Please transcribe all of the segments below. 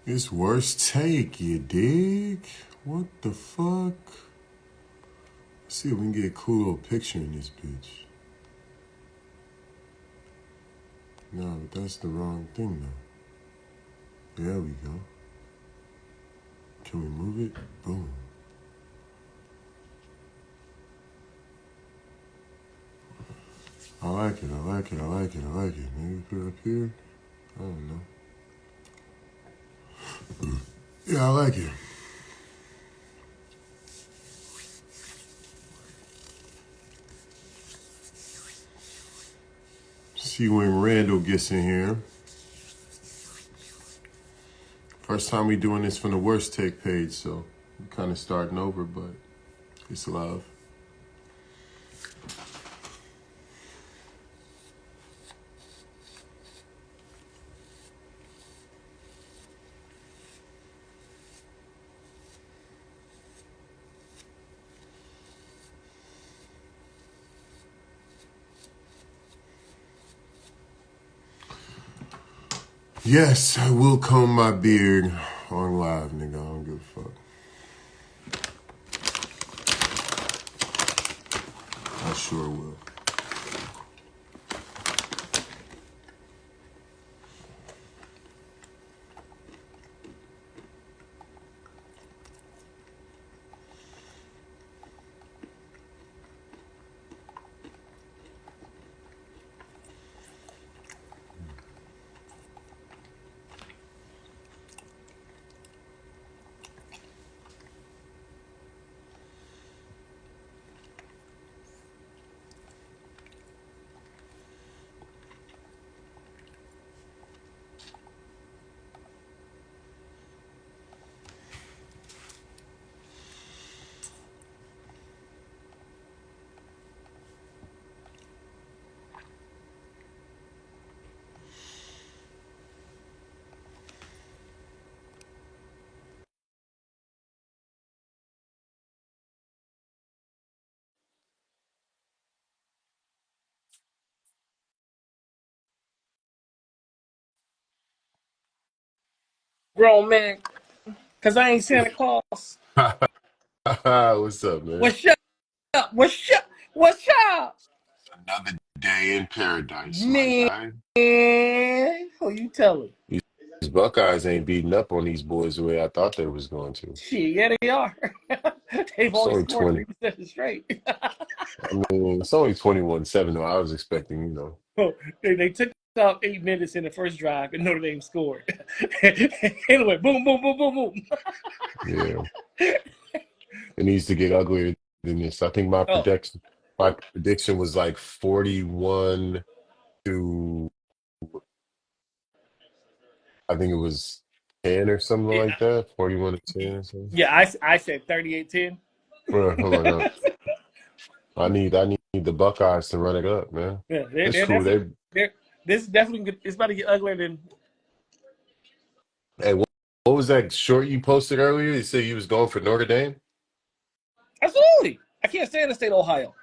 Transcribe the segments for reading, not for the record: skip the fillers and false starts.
It's worst take, you dig? What the fuck? Let's see if we can get a cool little picture in this bitch. No, but that's the wrong thing though. There we go. Can we move it? Boom. I like it, I like it, I like it, I like it. Maybe put it up here? I don't know. Yeah, I like it. See when Randall gets in here. First time we doing this from the worst take page, so we're kind of starting over, but it's love. Yes, I will comb my beard on live, nigga. I don't give a fuck. I sure will. Grown man, because I ain't Santa Claus. What's up, man? What's up? What's up? What's up? Another day in paradise, my Man, guy. who you telling? These Buckeyes ain't beating up on these boys the way I thought they was going to. Shit, yeah, they are. They've It's only only scored 20. 3% straight. I mean, it's only 21-7, though. I was expecting, They took out 8 minutes in the first drive and Notre Dame scored. Anyway, boom, boom, boom, boom, boom. Yeah. It needs to get uglier than this. I think Oh, my prediction was like 41 to, I think it was 10 or something yeah, like that. 41 to 10 or something. yeah. I said 38-10. Bro, hold on. I need the Buckeyes to run it up, man. Yeah, It's they're cool. definitely. This is definitely. It's about to get uglier than. Hey, what was that short you posted earlier? You said you was going for Notre Dame? Absolutely. I can't stand the state of Ohio.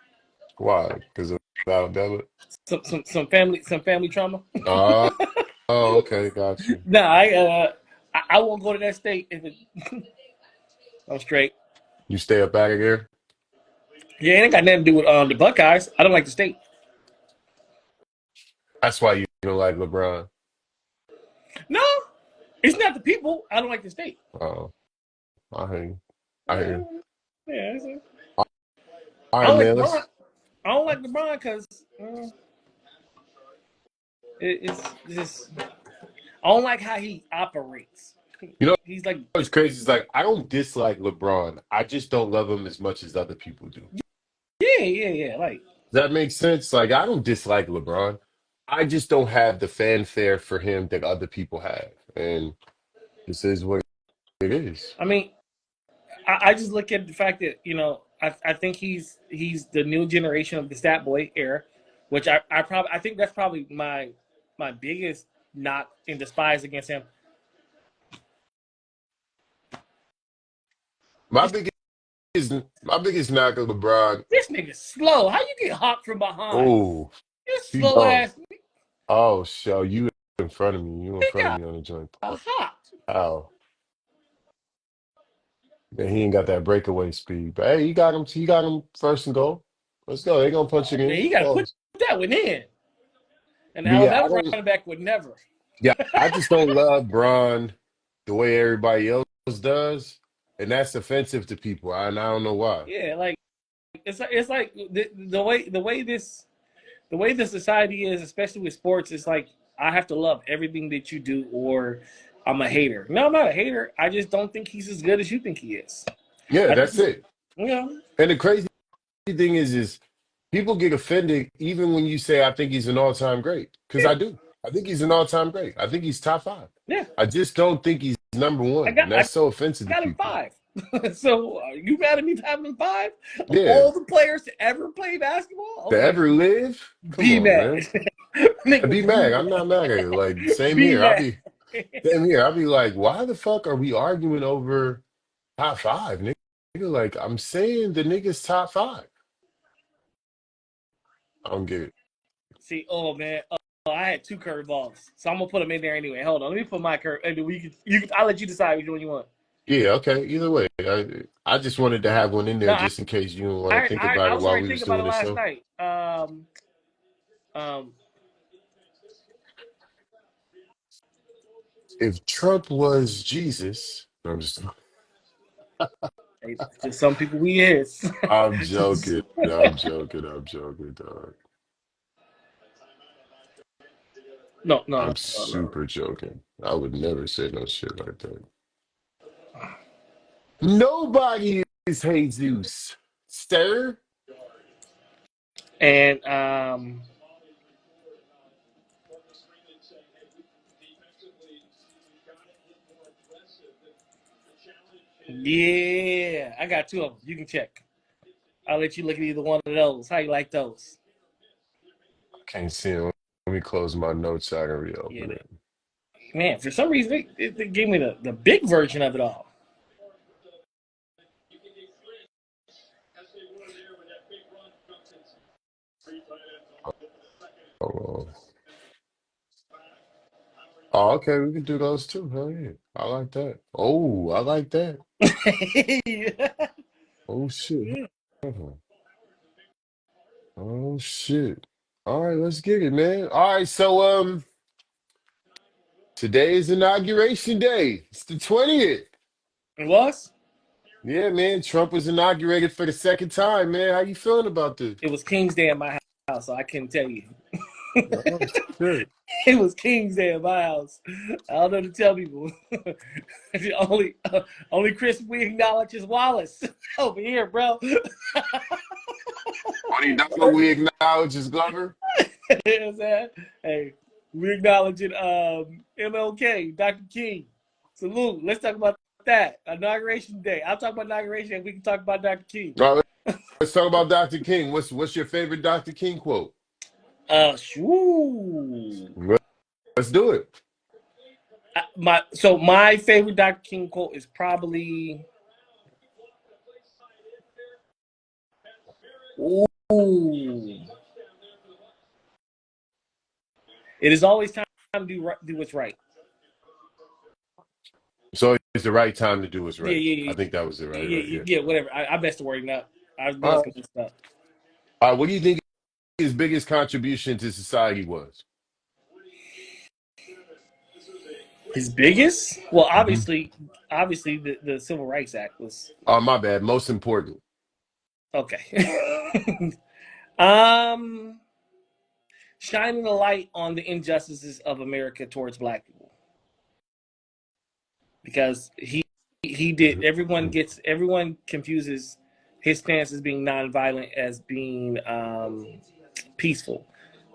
Why? Because of Alabama? Some family trauma. Oh, oh, okay, got you. Nah, I won't go to that state if it. I'm straight. You stay up out of there? Yeah, it ain't got nothing to do with the Buckeyes. I don't like the state. That's why you don't like LeBron. No, it's not the people. I don't like the state. Oh, I hear you. I hear Yeah, you. yeah. All I right, don't like man. LeBron. I don't like LeBron because it's just. I don't like how he operates. You know He's like, what's crazy? It's like I don't dislike LeBron. I just don't love him as much as other people do. yeah, yeah, yeah. Like, Does that make sense? Like I don't dislike LeBron. I just don't have the fanfare for him that other people have. And this is what it is. I mean, I just look at the fact that I think he's the new generation of the Stat Boy era, which I think that's probably my biggest knock and despise against him. My This biggest my biggest knock of LeBron. this nigga slow. How you get hot from behind? Oh, You he slow oh ass. oh show you in front of me. You in He front of got me on the joint. hot. How? Man, he ain't got that breakaway speed. But hey, he got him first and goal. Let's go. They gonna punch it Man, in. you got to put Pause. that one in. And the But yeah, I Alabama don't running back would never. yeah, I just don't love Bron the way everybody else does. And that's offensive to people. And I don't know why. Yeah, like it's like the way the society is, especially with sports, it's like I have to love everything that you do, or I'm a hater. No, I'm not a hater. I just don't think he's as good as you think he is. Yeah, I that's think, it. you know, And the crazy thing is people get offended even when you say I think he's an all-time great. Because I do. I think he's an all-time great. I think he's top five. yeah. I just don't think he's number I one. got And I that's so offensive to got him people. 5. So you mad at me for having him 5? Of Yeah. all the players to ever play basketball, To okay, ever live? Come be on, mad. man. Yeah, Nigga, be mad. I'm not mad at it. Like, same be here. mad. Same here. I'll be like, why the fuck are we arguing over top five, nigga? Like, I'm saying the nigga's top five. I don't get it. See, oh man, I had 2 curveballs, so I'm gonna put them in there anyway. Hold on, let me put my curve. And I'll let you decide which one you want. Yeah, okay. Either way, I just wanted to have one in there No, just in case you didn't want to I think I, about I it was while already we was thinking about doing it this last show. night. Um, If Trump was Jesus, no, I'm just hey, just some people we is. I'm joking. I'm joking. I'm joking, dog. No, no, no, I'm no, no. super joking. I would never say no shit like that. Nobody is Jesus, sir. And yeah, I got 2 of them. You can check. I'll let you look at either one of those. How you like those? Can't see him. Let me close my notes so I can Yeah, reopen it. man. For some reason, they gave me the big version of it all. Oh, oh, okay, we can do those too. Hell yeah. I like that. Oh, I like that. Oh shit. Hold on. Oh shit. All right, let's get it, man. All right, so today is inauguration day. It's the 20th. It was. Yeah, man. Trump was inaugurated for the second time, man. How you feeling about this? It was King's Day in my house, so I couldn't tell you. Oh shit. It was King's Day in my house. I don't know to tell people. Only Chris we acknowledge is Wallace over here, bro. Only dollar we acknowledge is Glover. You know what I'm saying? Hey, we acknowledging MLK, Dr. King. Salute. Let's talk about that. Inauguration Day. I'll talk about inauguration and we can talk about Dr. King. All right, let's talk about Dr. King. What's your favorite Dr. King quote? Shoo. Let's do it. My favorite Dr. King quote is probably ooh. It is always time to do what's right. So it's the right time to do what's Yeah, right. yeah, I think that was it, yeah, right? yeah, Right, yeah. yeah, whatever. I messed the wording up. I All was right. gonna stuff. All right. What do you think his biggest contribution to society was? His biggest? Well, Hmm. obviously the Civil Rights Act was Oh, my bad. Most important. okay. um, Shining a light on the injustices of America towards Black people because he did. Everyone confuses his stance as being nonviolent as being peaceful.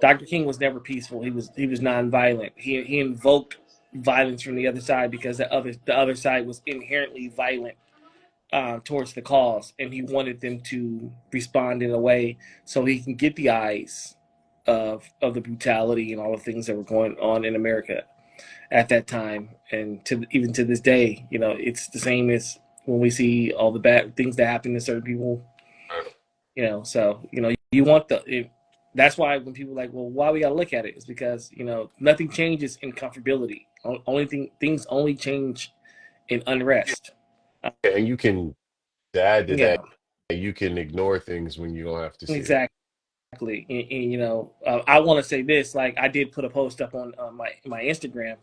Dr. King was never peaceful. He was nonviolent. He invoked violence from the other side because the other side was inherently violent towards the cause, and he wanted them to respond in a way so he can get the eyes of the brutality and all the things that were going on in America at that time, and even to this day, it's the same as when we see all the bad things that happen to certain people. So you want that's why when people are like, well, why we got to look at it is because nothing changes in comfortability. Only things only change in unrest. And you can add to Yeah, that, you can ignore things when you don't have to see it. exactly. And you know, I want to say this. Like, I did put a post up on my Instagram.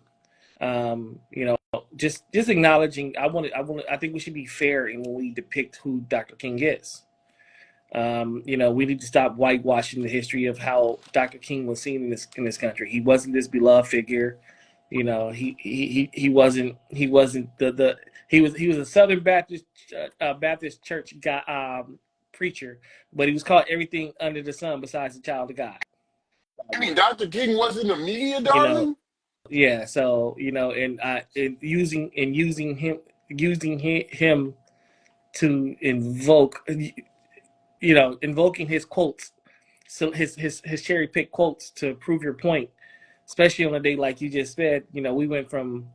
You know, just acknowledging. I think we should be fair in when we depict who Dr. King is. You know, we need to stop whitewashing the history of how Dr. King was seen in this country. He wasn't this beloved figure. You know, he wasn't the he was a Southern Baptist church guy, preacher, but he was called everything under the sun besides the child of God. I mean, Dr. King wasn't a media You know, darling? yeah. So you know, and using him to invoke, you know, invoking his quotes, so his cherry pick quotes to prove your point, especially on a day like you just said. You know, we went from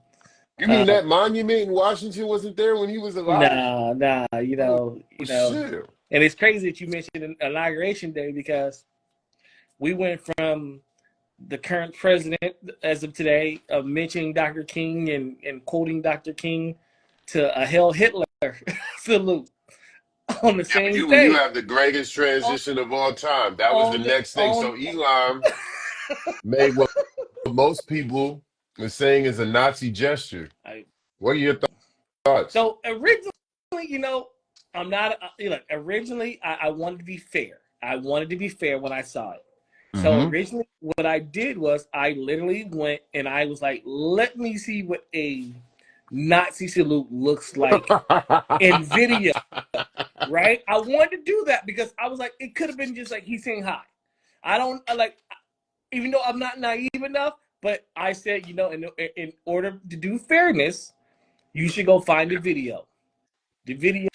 You mean that monument in Washington wasn't there when he was alive? nah, Oh, you know, shit. and it's crazy that you mentioned inauguration day because we went from the current president as of today of mentioning Dr. King and quoting Dr. King to a Hail Hitler salute on the Yeah, but same you day. have the greatest On, transition of all time. That was the on the next thing. on So Elon made what most people are saying is a Nazi gesture. I, What are your thoughts? so originally, you know, I'm not. You know, originally I wanted to be fair. I wanted to be fair when I saw it. So Hmm. originally, what I did was I literally went and I was like, let me see what a Nazi salute looks like in video. Right? I wanted to do that because I was like, it could have been just like he's saying hi. I don't like, even though I'm not naive enough, but I said, you know, in order to do fairness, you should go find the video. The video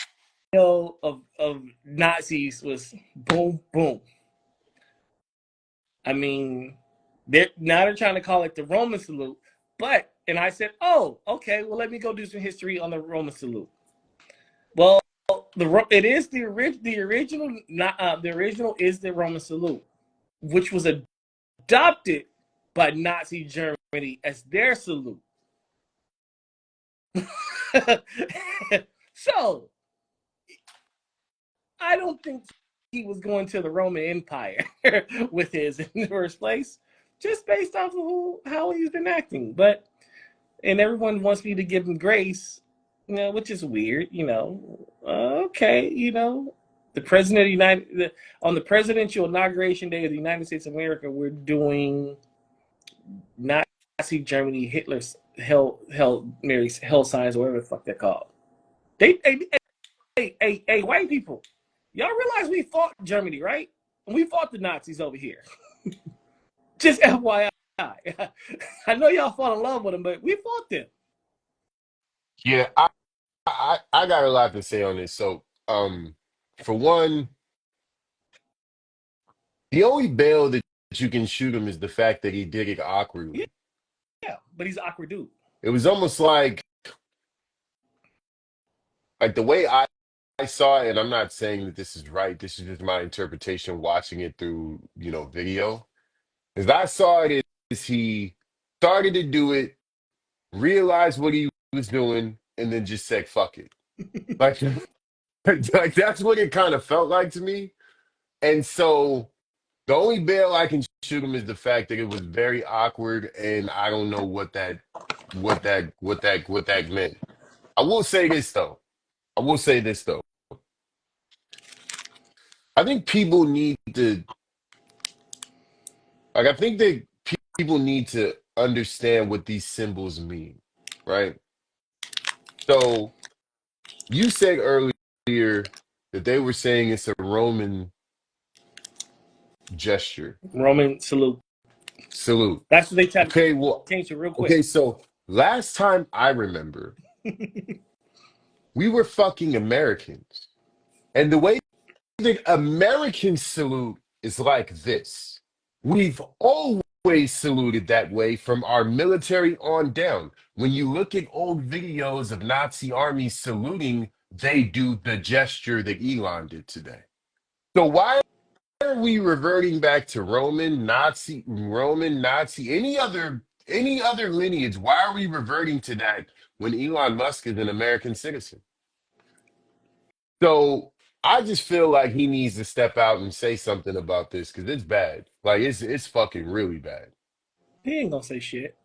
of Nazis was boom, boom. I mean, they're trying to call it the Roman salute, but and I said, oh, okay, well let me go do some history on the Roman salute. Well, it is the original not the original is the Roman salute, which was adopted by Nazi Germany as their salute. So I don't think he was going to the Roman Empire with his in the first place, just based off of how he's been acting. But and everyone wants me to give him grace, you know, which is weird. You know, okay, you know, the president of the on the presidential inauguration day of the United States of America, we're doing Nazi Germany, Hitler's Mary's hell signs, or whatever the fuck they're called. Hey, white people, y'all realize we fought Germany, right? And we fought the Nazis over here. Just FYI. I know y'all fall in love with them, but we fought them. Yeah, I got a lot to say on this. So, for one, the only bail that you can shoot him is the fact that he did it Yeah, awkwardly. but he's an awkward dude. It was almost like the way I saw it, and I'm not saying that this is right. This is just my interpretation watching it through, video. As I saw it is he started to do it, realized what he was doing, and then just said, fuck it. Like, like that's what it kind of felt like to me. And so the only bail I can shoot him is the fact that it was very awkward, and I don't know what that meant. I will say this though. I will say this though. I think people need to I think that people need to understand what these symbols mean, right? So you said earlier that they were saying it's a Roman gesture, Roman salute. salute. That's what they tried to Okay, well, change it real quick. okay, so last time I remember, we were fucking Americans. And the way that Americans salute is like this. We've always saluted that way from our military on down. When you look at old videos of Nazi armies saluting, they do the gesture that Elon did today. So why are we reverting back to Roman, Nazi, any other Any other lineage, why are we reverting to that when Elon Musk is an American citizen? So I just feel like he needs to step out and say something about this because it's bad. Like it's fucking really bad. He ain't gonna say shit.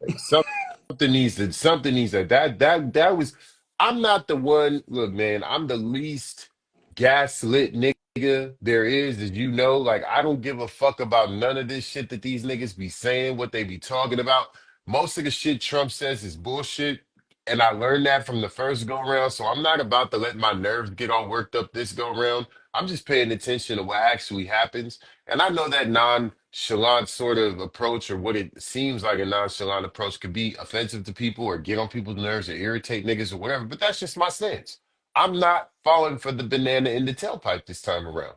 Like, something needs to that was. I'm not the one. Look, man, I'm the least gaslit nigga there is, as you know. Like I don't give a fuck about none of this shit that these niggas be saying, what they be talking about. Most of the shit Trump says is bullshit. And I learned that from the first go round. So I'm not about to let my nerves get all worked up this go round. I'm just paying attention to what actually happens. And I know that nonchalant sort of approach, or what it seems like a nonchalant approach, could be offensive to people or get on people's nerves or irritate niggas or whatever, but that's just my stance. I'm not falling for the banana in the tailpipe this time around.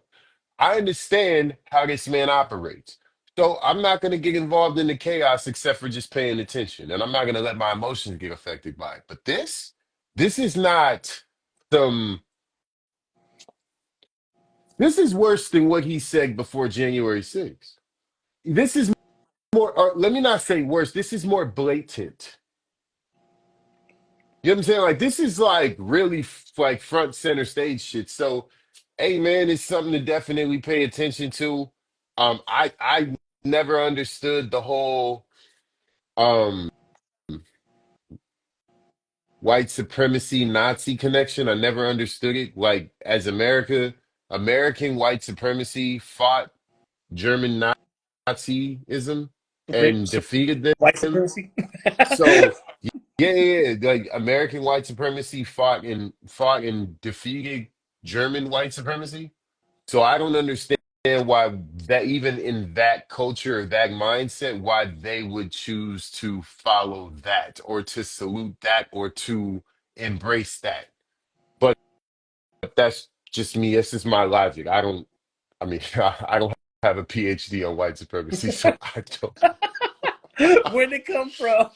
I understand how this man operates. So I'm not going to get involved in the chaos except for just paying attention. And I'm not going to let my emotions get affected by it. But this is not some, this is worse than what he said before January 6th. This is more, or let me not say worse, this is more blatant. You know what I'm saying? Like this is like really like front center stage shit. So, hey man, it's something to definitely pay attention to. I never understood the whole um white supremacy Nazi connection. I never understood it. Like as American white supremacy fought German Nazism and defeated White them. supremacy. So yeah. Like American white supremacy fought and defeated German white supremacy. So I don't understand why that even in that culture or that mindset, why they would choose to follow that or to salute that or to embrace that. But that's just me. That's just my logic. I mean, I don't have a PhD on white supremacy, so Where'd it come from?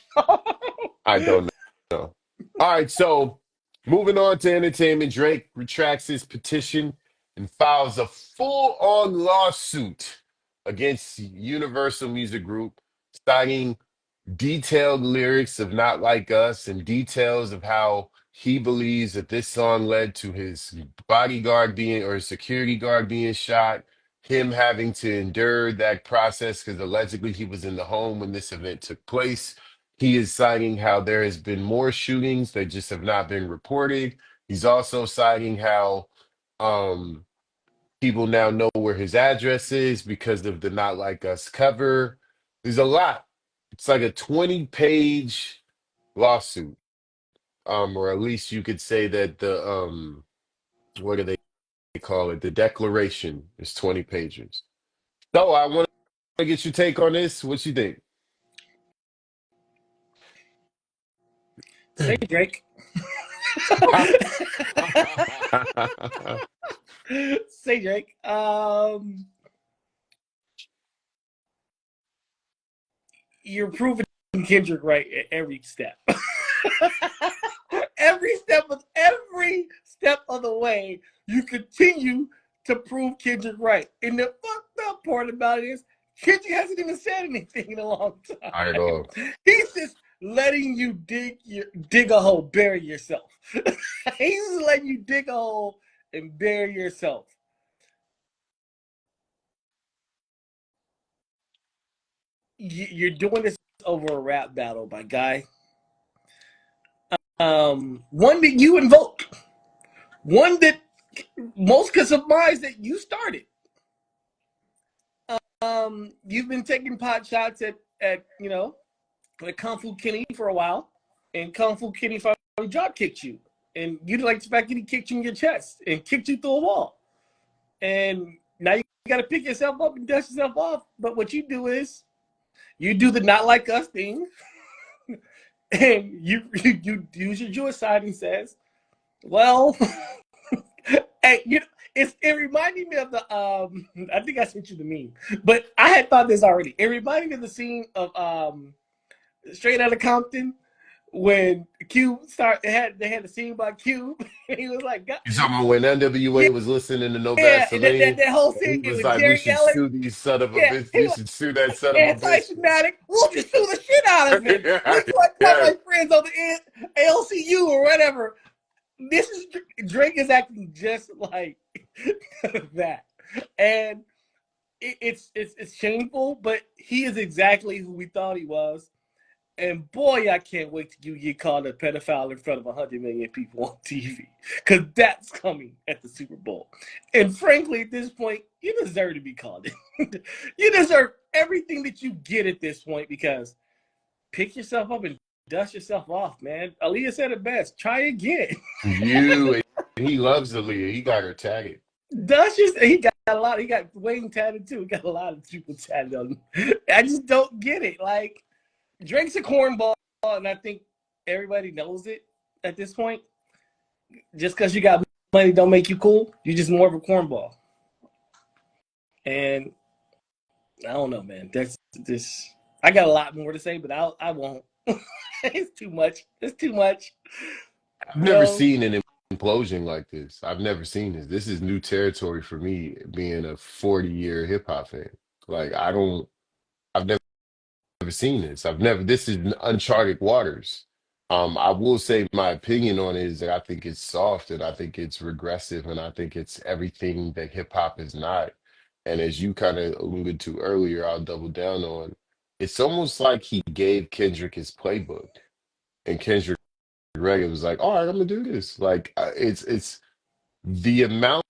I don't know. All right, so moving on to entertainment, Drake retracts his petition and files a full-on lawsuit against Universal Music Group, citing detailed lyrics of Not Like Us and details of how he believes that this song led to his bodyguard being or his security guard being shot, him having to endure that process because allegedly he was in the home when this event took place. He is citing how there has been more shootings that just have not been reported. He's also citing how um people now know where his address is because of the Not Like Us cover. There's a lot. It's like a 20-page lawsuit. Or at least you could say that the what do they call it? The declaration is 20 pages. So I want to get your take on this. What you think? Say Drake. Say Drake. You're proving Kendrick right at every step. every step of the way, you continue to prove Kendrick right. And the fucked up part about it is Kendrick hasn't even said anything in a long I time. know. He's just letting you dig a hole, bury yourself. He's just letting you dig a hole and bury yourself. You're doing this over a rap battle, my guy. One that you invoked, one that most can surmise that you started. You've been taking pot shots at like Kung Fu Kenny for a while, and Kung Fu Kenny finally drop kicked you, and you like the fact that he kicked you in your chest and kicked you through a wall, and now you got to pick yourself up and dust yourself off. But what you do is you do the Not Like Us thing, and you use your Jewish side and says, well, hey, it reminded me of the I think I sent you the meme, but I had thought this already. It reminded me of the scene of Straight Outta Compton when Cube they had the scene by Cube. He was like, God, You talking about when yeah, NWA was listening to No yeah, Vaseline? that whole And scene he was with like, we Jerry should yelling. sue these son of a Yeah, bitch. he We was should sue that son of a bitch. anti-Semitic. We'll just sue the shit out of him. We like call Yeah. my friends on the ALCU or whatever. This is Drake is acting just like that, and it's shameful, but he is exactly who we thought he was. And boy, I can't wait till you get called a pedophile in front of 100 million people on TV, because that's coming at the Super Bowl. And frankly, at this point, you deserve to be called it. You deserve everything that you get at this point, because pick yourself up and dust yourself off, man. Aaliyah said it best. Try again. You, and he loves Aaliyah. He got her tatted. Dust just he got a lot. He got Wayne tatted too. He got a lot of people tatted on him. I just don't get it. Like, Drake's a cornball, and I think everybody knows it at this point. Just because you got money don't make you cool. You're just more of a cornball. And I don't know, man. That's this. I got a lot more to say, but I won't. It's too much. It's too much. I've You never know, seen an implosion like this. I've never seen this. This is new territory for me, being a 40-year hip hop fan. Like, I've never seen this. This is uncharted waters. I will say my opinion on it is that I think it's soft and I think it's regressive and I think it's everything that hip hop is not. And as you kind of alluded to earlier, I'll double down on, it's almost like he gave Kendrick his playbook and Kendrick read it was like, all right, I'm gonna do this. Like, it's the amount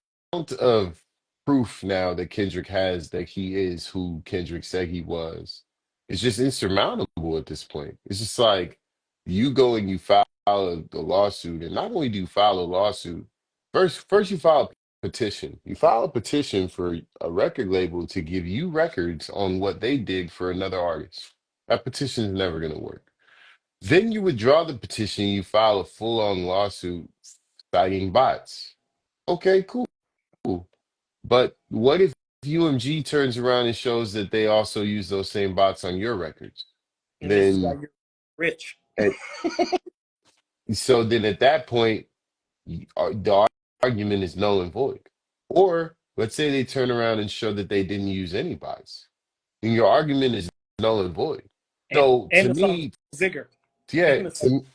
of proof now that Kendrick has that he is who Kendrick said he was is just insurmountable at this point. It's just like you go and you file a lawsuit, and not only do you file a lawsuit, first you file a petition. You file a petition for a record label to give you records on what they did for another artist. That petition is never gonna work. Then you withdraw the petition, you file a full-on lawsuit citing bots. Okay, cool. But what if UMG turns around and shows that they also use those same bots on your records? and this is why Then, you're rich. at, so then at that point, the argument is null and void. Or let's say they turn around and show that they didn't use any bots, then your argument is null and void. So to And the song me, Zigger. yeah, And the song.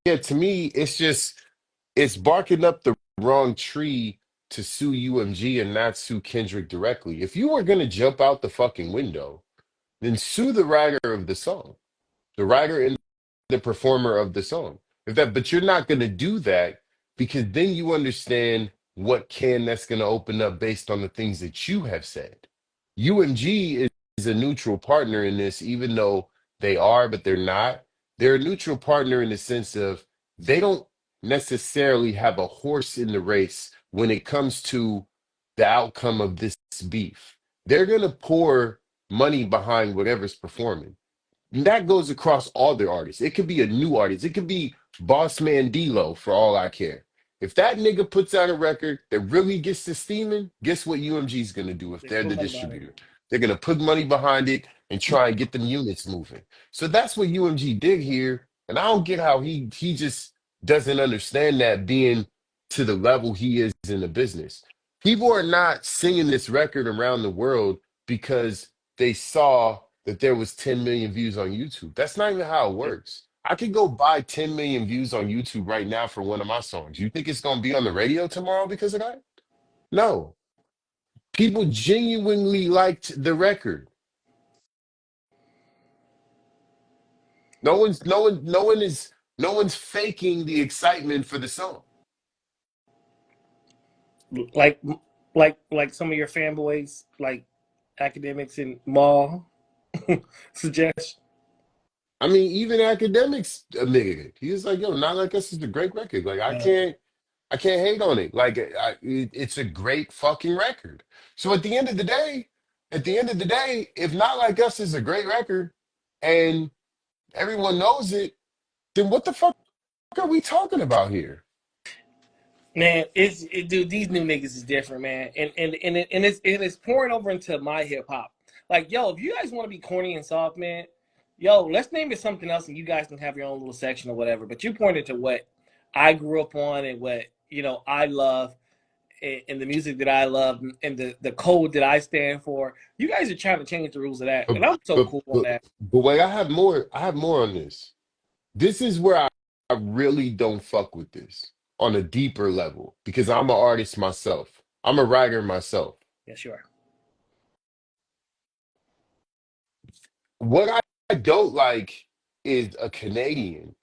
to me, it's barking up the wrong tree to sue UMG and not sue Kendrick directly. If you were gonna jump out the fucking window, then sue the writer of the song, the writer and the performer of the song. If that, but you're not gonna do that because then you understand what can that's gonna open up based on the things that you have said. UMG is a neutral partner in this, even though they are, but they're not. They're a neutral partner in the sense of they don't necessarily have a horse in the race when it comes to the outcome of this beef. They're gonna pour money behind whatever's performing. And that goes across all their artists. It could be a new artist. It could be Boss Man D-Lo for all I care. If that nigga puts out a record that really gets to steaming, guess what UMG is gonna do if They they're put the money behind it. distributor? They're gonna put money behind it and try and get them units moving. So that's what UMG did here. And I don't get how he just doesn't understand that, being to the level he is in the business. People are not singing this record around the world because they saw that there was 10 million views on YouTube. That's not even how it works. I could go buy 10 million views on YouTube right now for one of my songs. You think it's going to be on the radio tomorrow because of that? No. People genuinely liked the record. No one's faking the excitement for the song. Like like some of your fanboys, like academics and Maul suggest. I mean, even academics admitted it. He was like, "Yo, Not Like Us is a great record. Like, I can't hate on it. Like, it's a great fucking record." So at the end of the day, if Not Like Us is a great record and everyone knows it, then what the fuck are we talking about here? Man, dude. These new niggas is different, man, and it's pouring over into my hip hop. Like, yo, if you guys want to be corny and soft, man, Yo, let's name it something else, and you guys can have your own little section or whatever. But you pointed to what I grew up on and what I love, and the music that I love, and the code that I stand for. You guys are trying to change the rules of that, But and I'm so but cool on but, that. but wait, I have more. I have more on this. This is where I really don't fuck with this on a deeper level because I'm an artist myself. I'm a writer myself. Yeah, sure. What I don't like is a Canadian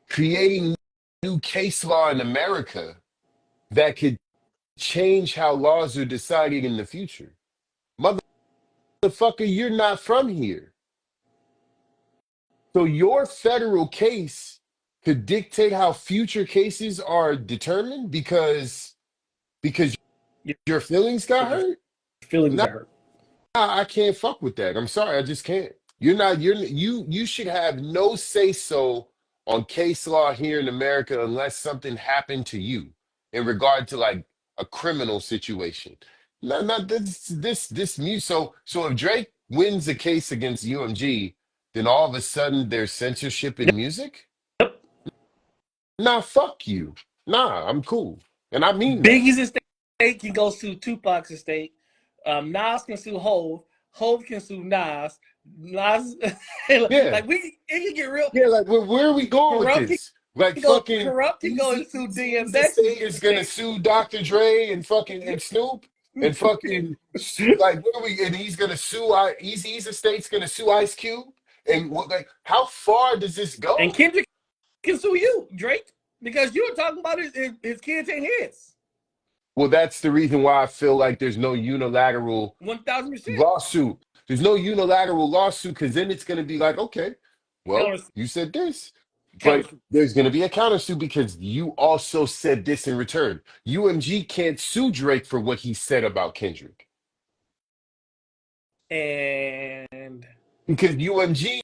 creating new case law in America that could change how laws are decided in the future. Motherfucker, you're not from here. So your federal case could dictate how future cases are determined because Your, your feelings got your hurt? feelings Nah, are hurt. I can't fuck with that. I'm sorry, I just can't. You should have no say so on case law here in America unless something happened to you in regard to like a criminal situation. No, not this mute. So if Drake wins a case against UMG, then all of a sudden there's censorship in music? Yep. Nah, fuck you. Nah, I'm cool. And I mean that. Biggie's estate can go sue Tupac's estate. Nas can sue Hove. Hove can sue Nas. Nas, Yeah. like it can get real. Yeah, like where are we going with Corrupt this? Like can go. fucking Corrupt can go and sue Easy's DMX's estate is gonna estate. sue Dr. Dre and fucking and Snoop and fucking like what are we and he's gonna sue Easy's estate's gonna sue Ice Cube and what like how far does this And go? Kendrick can sue you, Drake, because you were talking about his kids ain't his. Well, that's the reason why I feel like there's no unilateral 1000%. lawsuit. There's no unilateral lawsuit because then it's gonna be like, okay, well, Counter, you said this. But counter. there's going to be a countersuit because you also said this in return. UMG can't sue Drake for what he said about Kendrick And because UMG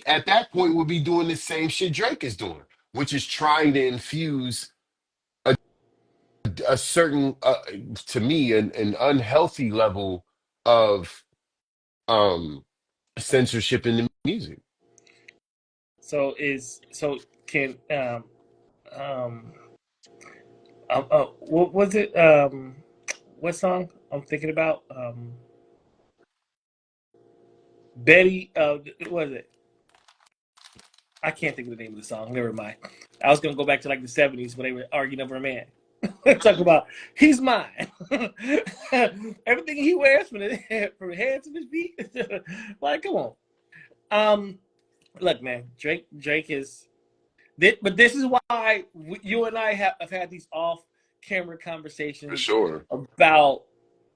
at that point would be doing the same shit Drake is doing, which is trying to infuse a certain, to me, an unhealthy level of um, censorship in the music. so can um what was it? What song I'm thinking about? Betty. What was it? I can't think of the name of the song. Never mind. I was gonna go back to like the '70s when they were arguing over a man. Talk about he's mine. Everything he wears from the head, from head to his feet. Like, come on. Um, Look, man, Drake is. But this is why you and I have had these off-camera For conversations sure. about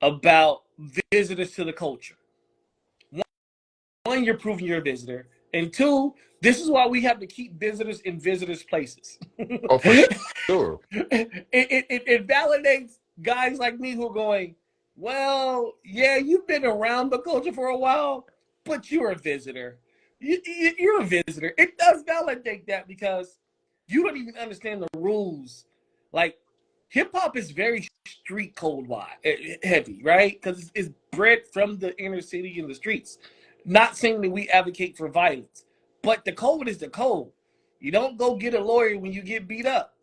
about visitors to the culture. One, you're proving you're a visitor, and two, this is why we have to keep visitors in visitors' places. Oh, for it, sure. it validates guys like me who are going, well, yeah, you've been around the culture for a while, but you're a visitor. You're a visitor. It does validate that because you don't even understand the rules. Like hip hop is very street code wide heavy, right? Because it's bred from the inner city and the streets. Not saying that we advocate for violence, but the code is the code. You don't go get a lawyer when you get beat up.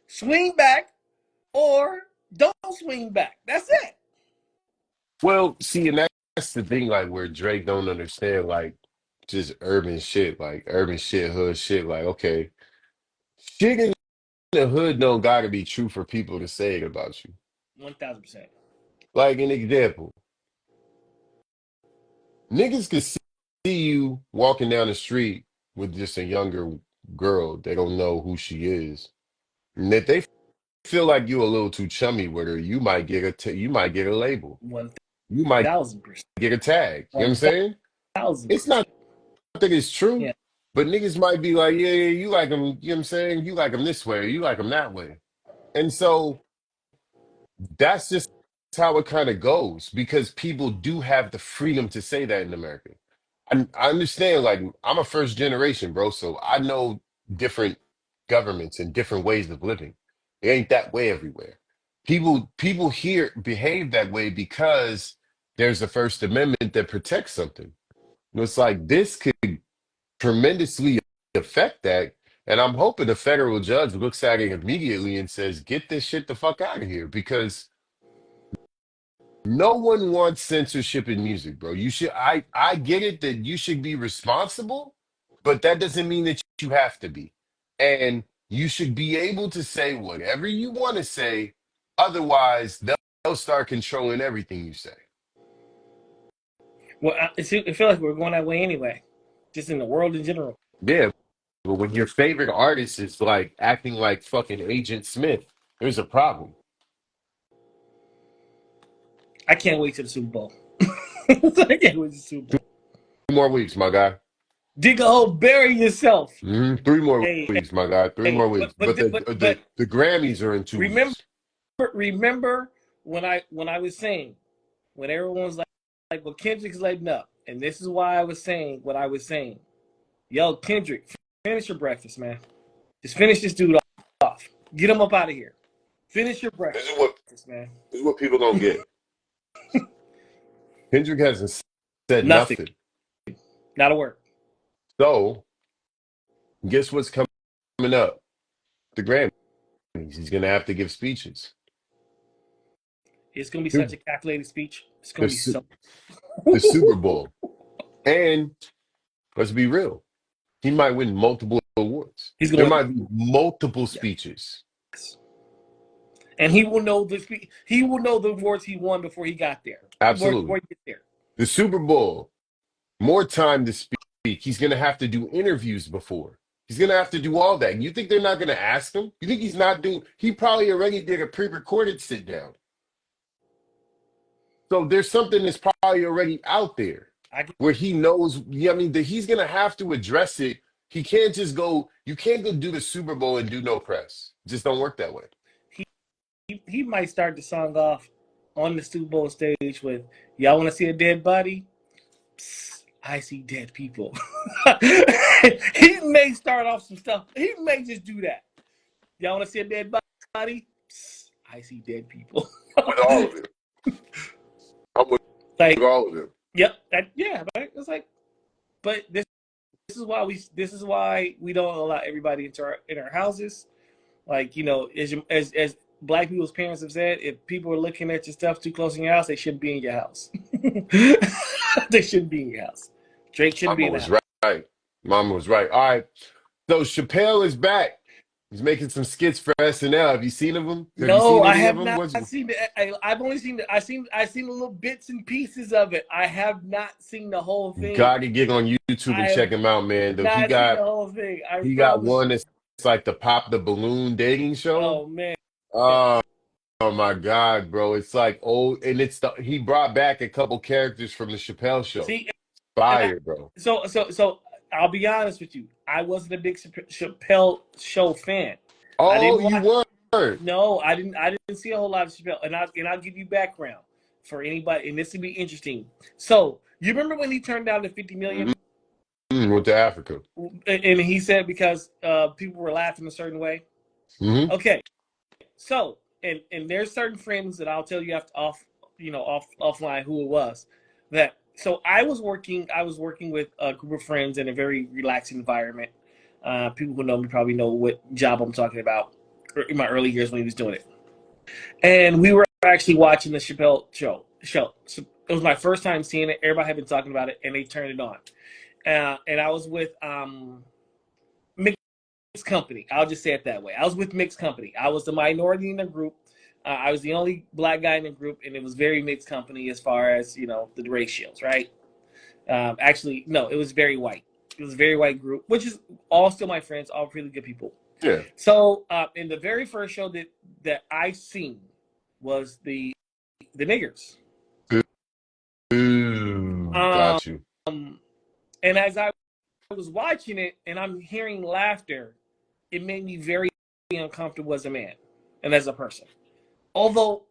Swing back or don't swing back. That's it. Well, see, and that's the thing, like where Drake don't understand, like just urban shit, hood shit. Like, okay, shit in the hood don't gotta be true for people to say it about you. 1000%. Like an example, niggas could see you walking down the street with just a younger girl. They don't know who she is, and that they feel like you a little too chummy with her. You might get you might get a label. You might 1000%. get a tag. You know what I'm One saying? thousand It's not percent. that it's true. Yeah. But niggas might be like, yeah, yeah, you like him, you know what I'm saying? You like him this way, or you like him that way. And so that's just how it kind of goes because people do have the freedom to say that in America. I understand, like, I'm a first generation, bro, so I know different governments and different ways of living. It ain't that way everywhere. People here behave that way because there's a First Amendment that protects something. It's like this could tremendously affect that. And I'm hoping the federal judge looks at it immediately and says, get this shit the fuck out of here because no one wants censorship in music, bro. I get it that you should be responsible, but that doesn't mean that you have to be. And you should be able to say whatever you want to say. Otherwise, they'll start controlling everything you say. Well, it feels like we're going that way anyway, just in the world in general. Yeah, but when your favorite artist is like acting like fucking Agent Smith, there's a problem. I can't wait till the Super Bowl. I can't wait to the Super Bowl. 2 more weeks, my guy. Dig a hole, bury yourself. 3 more Hey, weeks, my guy. Three hey, more weeks. But the Grammys are in 2 weeks. remember when I was saying, when everyone was like, well, Kendrick's lighting up, and this is why I was saying what I was saying. Yo, Kendrick, finish your breakfast, man. Just finish this dude off. Get him up out of here. Finish your This breakfast, is what man. this is what people gonna get. Kendrick hasn't said Nothing. nothing. Not a word. So guess what's coming up? The Grammys. He's gonna have to give speeches. It's gonna be such Dude, a calculated speech. It's the gonna be Su- so. the Super Bowl. And let's be real. He might win multiple awards. He's There gonna might be multiple yeah. speeches. And he will know the awards he won before he got there. Absolutely. Before he gets there. The Super Bowl, more time to speak. He's going to have to do interviews before. He's going to have to do all that. You think they're not going to ask him? You think he's not doing? He probably already did a pre-recorded sit down. So there's something that's probably already out there where he knows. Yeah, I mean, that he's going to have to address it. He can't just go. You can't go do the Super Bowl and do no press. It just don't work that way. He might start the song off on the Super Bowl stage with, y'all want to see a dead body? Psst, I see dead people. He may start off some stuff. He may just do that. Y'all want to see a dead body? Psst, I see dead people. With all of it. I'm with Like, all of it. yep. Yeah, right? It's like, but this is why we don't allow everybody in our houses. Like, you know, as black people's parents have said, if people are looking at your stuff too close in your house, they shouldn't be in your house. They shouldn't be in your house. Drake shouldn't be Mama in the was house. right. Mama was right. All right. So Chappelle is back. He's making some skits for SNL. Have you seen of them? Have you No, seen I any of have them? not What's seen it. I've only seen it. I seen little bits and pieces of it. I have not seen the whole thing. Got to get on YouTube and I have check him out, man. Though not seen the whole thing. I he got promise. one that's like the Pop the Balloon dating show. Oh man. Oh, oh my God, bro! It's like old, and he brought back a couple characters from the Chappelle show. See, and Fire, bro. so I'll be honest with you. I wasn't a big Chappelle show fan. I Oh, didn't you watch. weren't. No, I didn't. I didn't see a whole lot of Chappelle, and I'll give you background for anybody, and this will be interesting. So you remember when he turned down the 50 million, Went to Africa. and he said because people were laughing a certain way. Mm-hmm. Okay, so and there's certain friends that I'll tell you offline who it was. That so I was working with a group of friends in a very relaxed environment. People who know me probably know what job I'm talking about in my early years when he was doing it. And we were actually watching the Chappelle show. So it was my first time seeing it. Everybody had been talking about it, and they turned it on. And I was with Mixed Company. I'll just say it that way. I was with Mixed Company. I was the minority in the group. I was the only black guy in the group, and it was very mixed company as far as the ratios, right? Actually, no, it was very white. It was a very white group, which is all still my friends, all really good people. Yeah. So in the very first show that I seen was the niggers. Ooh, got you. And as I was watching it and I'm hearing laughter, it made me very uncomfortable as a man and as a person. Although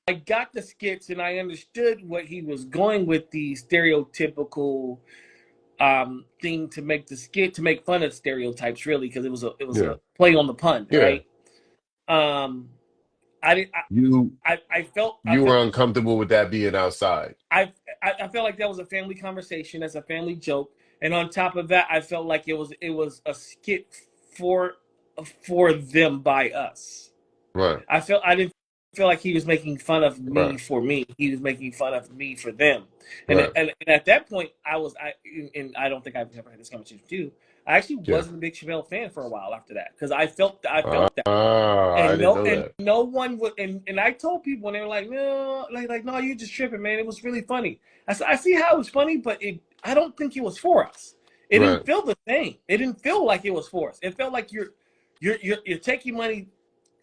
I got the skits and I understood what he was going with, the stereotypical thing to make the skit, to make fun of stereotypes, really, because it was a play on the pun, right? I did. You I felt. I you felt. were uncomfortable with that being outside. I felt like that was a family conversation, as a family joke, and on top of that, I felt like it was a skit for for them by us. Right, I didn't feel like he was making fun of me right, for me. He was making fun of me for them. And right. and, and at that point, I don't think I've ever had this conversation with you. I actually Yeah. wasn't a big Chappelle fan for a while after that because I felt that. I didn't know And that. no one would, and I told people, and they were like, no, like no, you're just tripping, man. It was really funny. I said, I see how it was funny, but I don't think it was for us. It didn't Right. feel the same. It didn't feel like it was for us. It felt like you're taking money.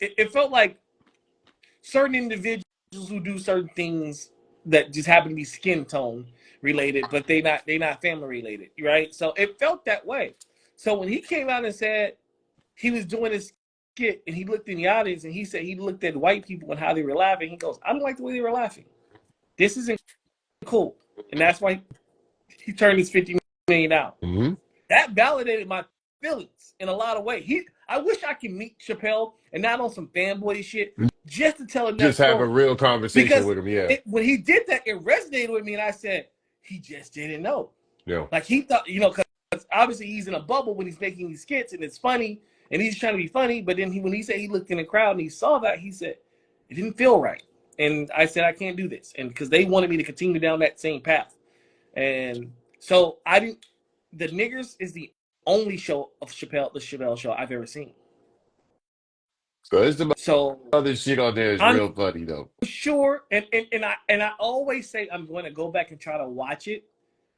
It felt like certain individuals who do certain things that just happen to be skin tone related, but they not family related, right? So it felt that way. So when he came out and said he was doing his skit and he looked in the audience and he said he looked at white people and how they were laughing, he goes, I don't like the way they were laughing. This isn't cool. And that's why he turned his 50 million out. Hmm. That validated my feelings in a lot of ways. I wish I could meet Chappelle and not on some fanboy shit, just to tell him that Just have a story. real conversation Because with him. Yeah. when he did that, it resonated with me, and I said, he just didn't know. Yeah. Like he thought, because obviously he's in a bubble when he's making these skits, and it's funny, and he's trying to be funny. But then when he said he looked in the crowd and he saw that, he said it didn't feel right. And I said I can't do this, and because they wanted me to continue down that same path, and so I didn't. The Niggers is the only show of the Chappelle show I've ever seen. So it's the So other shit on there is I'm real funny though. sure, and I always say I'm going to go back and try to watch it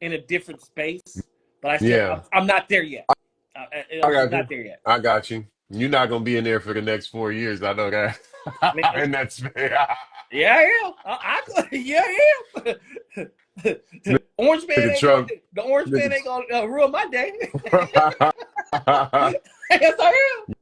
in a different space, but I said Yeah. I'm not there yet. I I'm just got you. not there yet. I got you. You're not gonna be in there for the next 4 years. I know that. Man, And that's yeah, I am. Yeah, I am. Orange Look man at ain't gonna. Trump. The orange Look man ain't gonna ruin my day. at Yes, I am.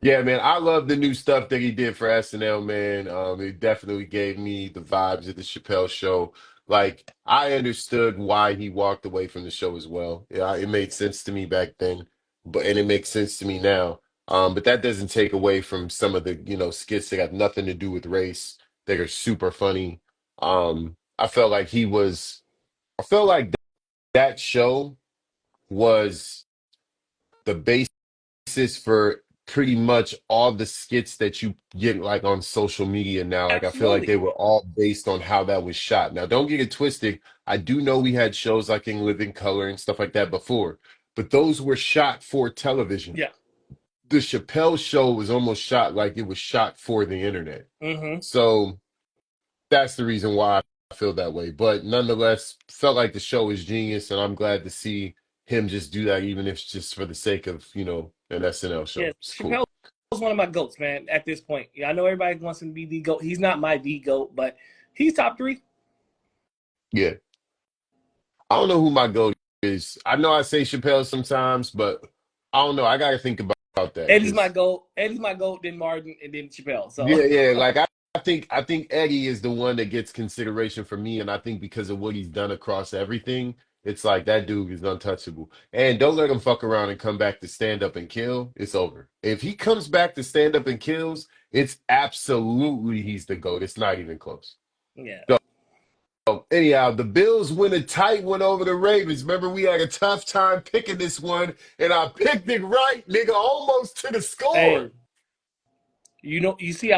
Yeah, man, I love the new stuff that he did for SNL, man. It definitely gave me the vibes of the Chappelle show. Like, I understood why he walked away from the show as well. Yeah, it made sense to me back then, and it makes sense to me now. But that doesn't take away from some of the, skits that got nothing to do with race that are super funny. I felt like I felt like that show was the basis for pretty much all the skits that you get like on social media now. Like I feel like Absolutely. they were all based on how that was shot. Now, don't get it twisted. I do know we had shows like In Living Color and stuff like that before, but those were shot for television. Yeah. The Chappelle show was almost shot like it was shot for the internet. Mm-hmm. So that's the reason why I feel that way. But nonetheless, felt like the show was genius, and I'm glad to see him just do that, even if it's just for the sake of, an SNL Yeah. show. It's cool. Chappelle was one of my goats, man. At this point, yeah, I know everybody wants him to be the goat. He's not my the goat, but he's top three. Yeah. I don't know who my goat is. I know I say Chappelle sometimes, but I don't know. I got to think about that Eddie's my because goat. Eddie's my goat. Then Martin, and then Chappelle. So yeah, yeah. Like I think Eddie is the one that gets consideration for me, and I think because of what he's done across everything, it's like that dude is untouchable. And don't let him fuck around and come back to stand up and kill. It's over. If he comes back to stand up and kills, it's absolutely he's the goat. It's not even close. yeah, Anyhow, the Bills win a tight one over the Ravens. Remember, we had a tough time picking this one, and I picked it right, nigga, almost to the score. hey, you see,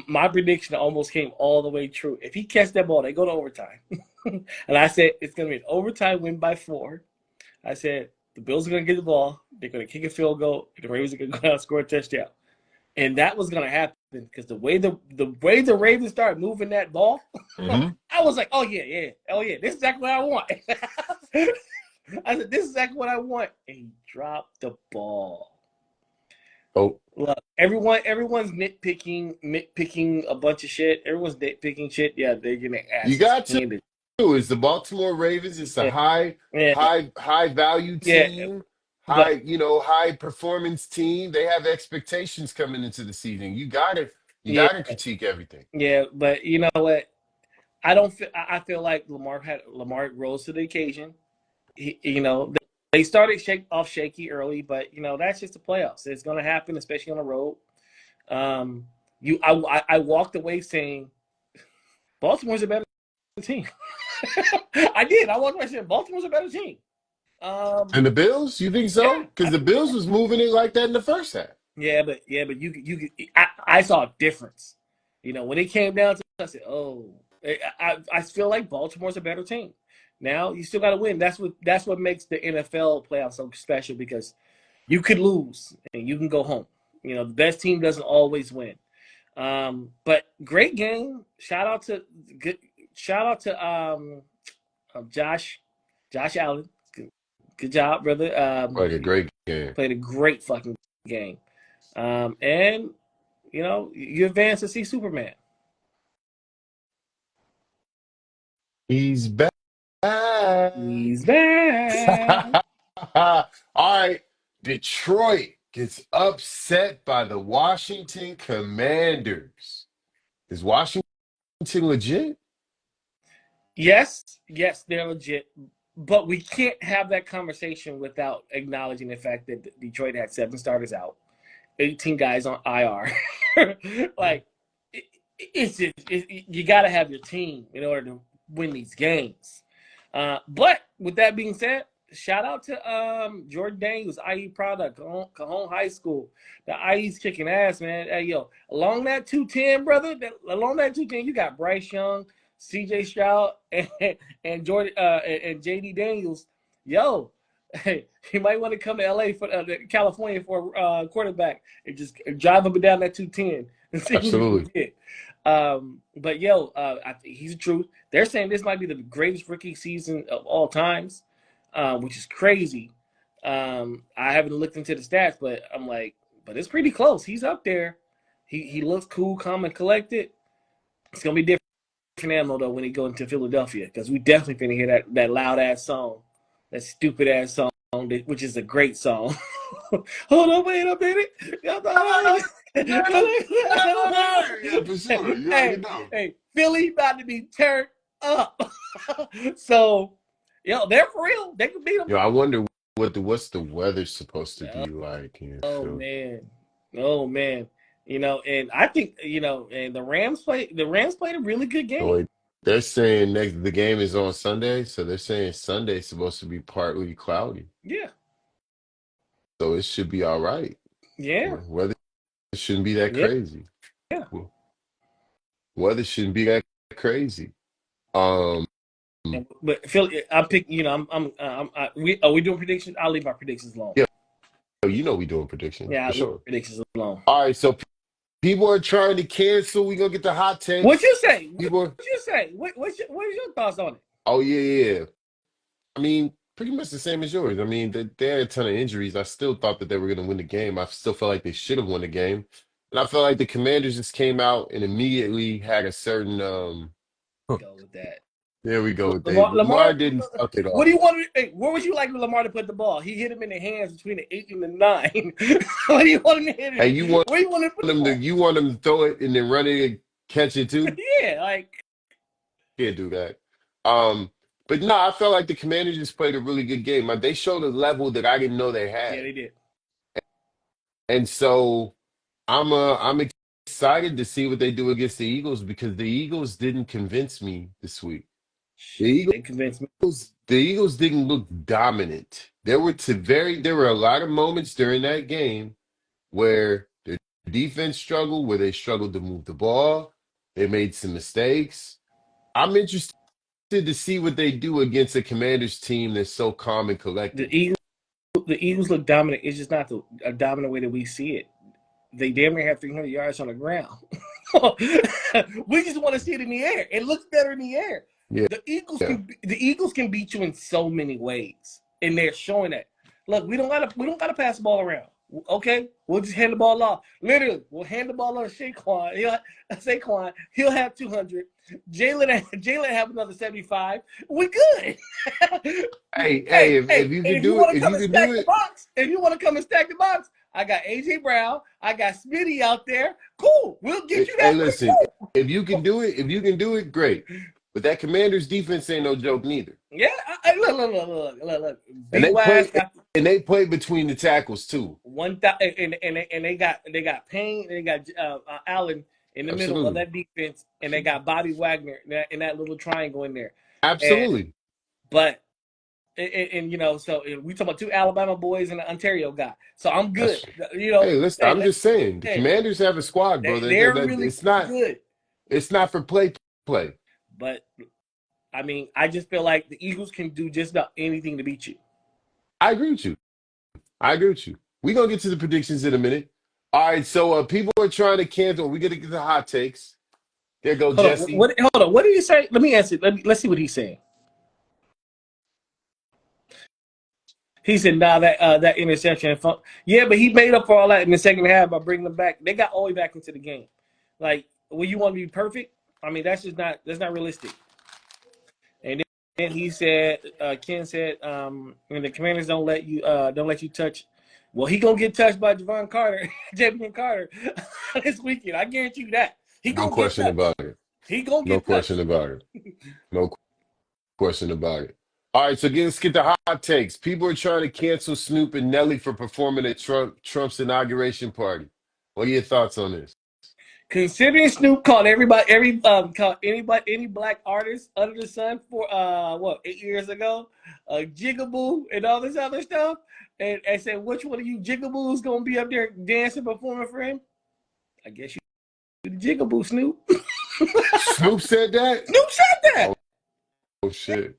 my prediction almost came all the way true. If he catch that ball, they go to overtime, and I said it's gonna be an overtime win by 4. I said the Bills are gonna get the ball, they're gonna kick a field goal, and the Ravens are gonna go out and score a touchdown, and that was gonna happen because the Ravens started moving that ball, Hmm. I was like, oh yeah, this is exactly what I want. I said, this is exactly what I want, and he dropped the ball. Oh, Look, everyone's nitpicking a bunch of shit. Everyone's nitpicking shit. Yeah, they're getting you asses got to. handed. It's the Baltimore Ravens. It's a Yeah, high, yeah, high value yeah. team, But high performance team. They have expectations coming into the season. You yeah, gotta critique everything. yeah. But you know what? I don't feel. I feel like Lamar rose to the occasion. They started off shaky early, but that's just the playoffs. It's going to happen, especially on the road. Um, I walked away saying Baltimore's a better team. I did. I walked away saying Baltimore's a better team. And the Bills, you think Yeah, so? Because the Bills was moving it like that in the first half. but I saw a difference. When it came down to it, I said, "Oh, I feel like Baltimore's a better team." Now you still got to win. That's what makes the NFL playoffs so special because you could lose and you can go home. The best team doesn't always win. But great game. Shout out to Josh Allen. Good job, brother. Like a great game. Played a great fucking game. And you advance to see Superman. He's back. He's back. All right. Detroit gets upset by the Washington Commanders. Is Washington legit? Yes, they're legit. But we can't have that conversation without acknowledging the fact that Detroit had 7 starters out, 18 guys on IR. Like, it's just you got to have your team in order to win these games. But with that being said, shout out to Jordan Daniels, IE product, Cajon High School. The IE's kicking ass, man. Hey, yo, along that 210, brother, you got Bryce Young, CJ Stroud, and Jordan and JD Daniels. Yo, hey, you might want to come to LA for California for a quarterback and just drive up and down that 210 and see what you can get. But he's the truth. They're saying this might be the greatest rookie season of all times, which is crazy. I haven't looked into the stats, but I'm like, but it's pretty close. He's up there. He looks cool, calm, and collected. It's gonna be different animal though when he go into Philadelphia because we definitely finna hear that loud ass song, that stupid ass song, which is a great song. Hold on, wait a minute. Yeah, for sure. You already know. Hey, Philly about to be turned up. So, they're for real. They can beat them. I wonder what's the weather supposed to be like here. Oh man. And I think and the Rams played a really good game. They're saying the game is on Sunday, so they're saying Sunday's supposed to be partly cloudy. Yeah. So it should be all right. Yeah. Weather shouldn't be that crazy. Yeah. Weather shouldn't be that crazy. But Philly, I'm picking. Are we doing predictions? I'll leave my predictions alone. Yeah. We doing predictions. Yeah, for sure. Predictions alone. All right, so people are trying to cancel. We're gonna get the hot takes. What you say? What you say? What's your thoughts on it? Oh yeah. I mean, pretty much the same as yours. I mean, they had a ton of injuries. I still thought that they were gonna win the game. I still felt like they should have won the game. And I felt like the Commanders just came out and immediately had a certain Go with that. There we go. Lamar didn't fuck it off. What do you want? Where would you like Lamar to put the ball? He hit him in the hands between the 8 and the 9. What do you want him to hit him? Hey, you want where you want him to put him to? You want him to throw it and then run it and catch it too? Yeah, Can't do that. But no, I felt like the Commanders just played a really good game. They showed a level that I didn't know they had. Yeah, they did. And so I'm excited to see what they do against the Eagles because the Eagles didn't convince me this week. They convinced me. The Eagles didn't look dominant. There were a lot of moments during that game where the defense struggled, where they struggled to move the ball. They made some mistakes. I'm interested to see what they do against a Commanders team that's so calm and collected. The Eagles look dominant. It's just not a dominant way that we see it. They damn near have 300 yards on the ground. We just want to see it in the air. It looks better in the air. Yeah. The Eagles can beat you in so many ways, and they're showing that. Look, we don't gotta pass the ball around. Okay, we'll just hand the ball off. Literally, we'll hand the ball off to Saquon. He'll have 200. Jalen have another 75. We good. Hey, if you can do it, if you want to come and stack the box, I got AJ Brown. I got Smitty out there. Cool. We'll get you that. Hey, listen, if you can do it, great. But that Commanders defense ain't no joke neither. Yeah, look. And and they play between the tackles too. And they got Payne, and they got Allen in the middle of Absolutely. that defense, and they got Bobby Wagner in that little triangle in there. And Absolutely. but so we talk about two Alabama boys and an Ontario guy, so I'm good. That's hey, listen, Hey, I'm just saying the hey, Commanders have a squad, bro. they're really good, It's not for play. but I mean, I just feel like the Eagles can do just about anything to beat you. I agree with you. I agree with you. We're gonna get to the predictions in a minute. All right, so people are trying to cancel. We're gonna get the hot takes. There go Hold on, Jesse. hold on. What did he say? Let me answer. Let's see what he's saying. He said, "Nah, that interception. Yeah, but he made up for all that in the second half by bringing them back. They got all the way back into the game. Like, well, you want to be perfect? I mean, that's not realistic." And then he said, Ken said, when the Commanders don't let you touch. Well, he gonna get touched by Javon Carter, Javion Carter, this weekend. I guarantee you that he No gonna get question touched. about it. He gonna No get question touched. about it. No question about it. All right, so let's get the hot takes. People are trying to cancel Snoop and Nelly for performing at Trump's inauguration party. What are your thoughts on this? Considering Snoop called called anybody any black artist under the sun for 8 years ago, Jigaboo and all this other stuff, and said which one of you Jigaboos gonna be up there dancing performing for him? I guess you the Jigaboo, Snoop. Snoop said that? Snoop said that. Oh, shit.